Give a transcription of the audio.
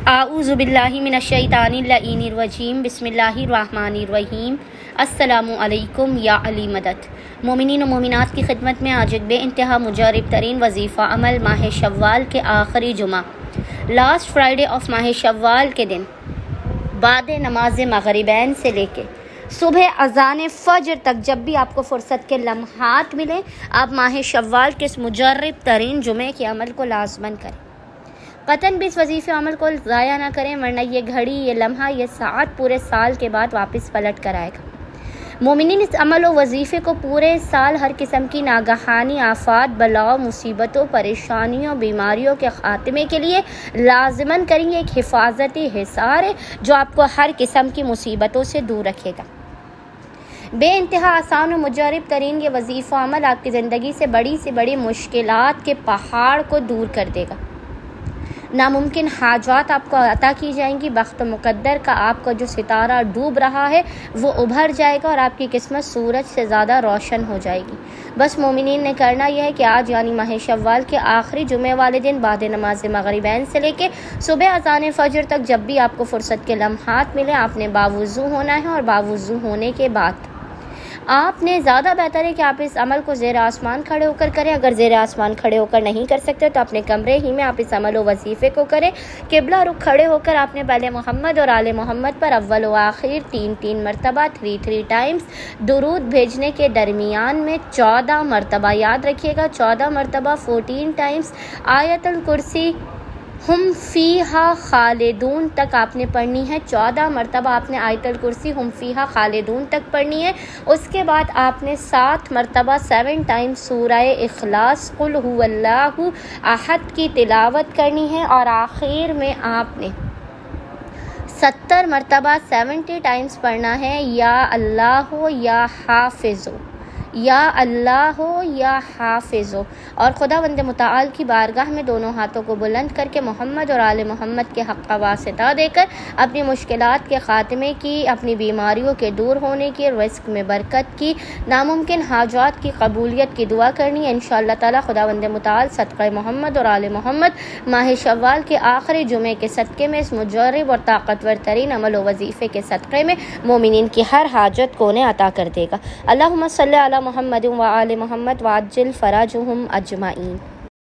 आऊज़ु बिल्लाहि मिनश्शैतानिर्रजीम बिस्मिल्लाहिर्रहमानिर्रहीम। अस्सलामु अलैकुम या अली मदद। मोमिनीन व मोमिनात की खिदमत में आज एक बेइंतहा मुजरब तरीन वजीफ़ा अमल माह शव्वाल के आखिरी जुमा लास्ट फ्राइडे ऑफ माह शव्वाल के दिन बाद नमाज मगरिबैन से लेके सुबह अज़ान फ़ज्र तक जब भी आपको फ़ुर्सत के लम्हात मिले आप माह शव्वाल के इस मुजरब तरीन जुमे के अमल को लाज़मन करें। कतन भी इस वजीफ़े अमल को ज़ाया ना करें, वरना ये घड़ी, ये लम्हा, ये साथ पूरे साल के बाद वापस पलट कर आएगा। मोमिनीन इस अमल व वजीफ़े को पूरे साल हर किस्म की नागहानी आफात, बलाओं, मुसीबतों, परेशानियों, बीमारियों के ख़ात्मे के लिए लाज़मन करेंगे। एक हिफाजती हिसार है जो आपको हर किस्म की मुसीबतों से दूर रखेगा। बेइंतहा आसान और मुजरब तरीन ये वजीफ़ा अमल आपकी ज़िंदगी से बड़ी मुश्किलात के पहाड़ को दूर कर देगा। नामुमकिन हाजात आपको अता की जाएंगी। वक्त मुक़द्दर का आपका जो सितारा डूब रहा है वो उभर जाएगा और आपकी किस्मत सूरज से ज़्यादा रोशन हो जाएगी। बस मोमिनीन ने करना यह है कि आज यानी माह शव्वाल के आखिरी जुमे वाले दिन बाद नमाज मगरिबैन से लेके सुबह अज़ान फ़ज्र तक जब भी आपको फ़ुर्सत के लम्हात मिले आपने बावुज़ू होना है। और बावुज़ू होने के बाद आपने ज़्यादा बेहतर है कि आप इस अमल को ज़ेर आसमान खड़े होकर करें। अगर ज़ेर आसमान खड़े होकर नहीं कर सकते तो अपने कमरे ही में आप इस अमल व वजीफ़े को करें। किबला रुख खड़े होकर आपने पहले मोहम्मद और आले मोहम्मद पर अव्वल व आखिर 3 मरतबा 3 टाइम्स दुरूद भेजने के दरमियान में 14 मरतबा, याद रखिएगा 14 मरतबा 14 टाइम्स आयतुल कुर्सी हम फ़ीहा खालिदून तक आपने पढ़नी है। 14 मरतबा आपने आयतुल कुर्सी हम फ़ीहा खालिदून तक पढ़नी है। उसके बाद आपने 7 मरतबा 7 टाइम्स सूरह इखलास कुल हुवल्लाहु अहद की तिलावत करनी है। और आखिर में आपने 70 मरतबा 70 टाइम्स पढ़ना है या अल्लाह हो या हाफिज़ो, या अल्लाह हो या हाफिज़ो। और खुदावंद मुताल की बारगाह में दोनों हाथों को बुलंद करके मोहम्मद और आले मोहम्मद के हक़ का वास्ता देकर अपनी मुश्किलात के ख़ात्मे की, अपनी बीमारियों के दूर होने की, रिज़्क़ में बरकत की, नामुमकिन हाजात की कबूलियत की दुआ करनी है। इंशाअल्लाह ताला खुदावंद मुताल सदक़े मोहम्मद और आले मोहम्मद माह शव्वाल के आखिरी जुमे के सदक़े में इस मुजरब और ताकतवर तरीन अमल व वजीफ़े के सदक़े में मोमिनीन की हर हाजत को उन्हें अता कर देगा। अल्लाहुम्मा सल्ली अला मोहम्मद व आले मोहम्मद वाज्जिल फ़राजुहुम अजमाइन।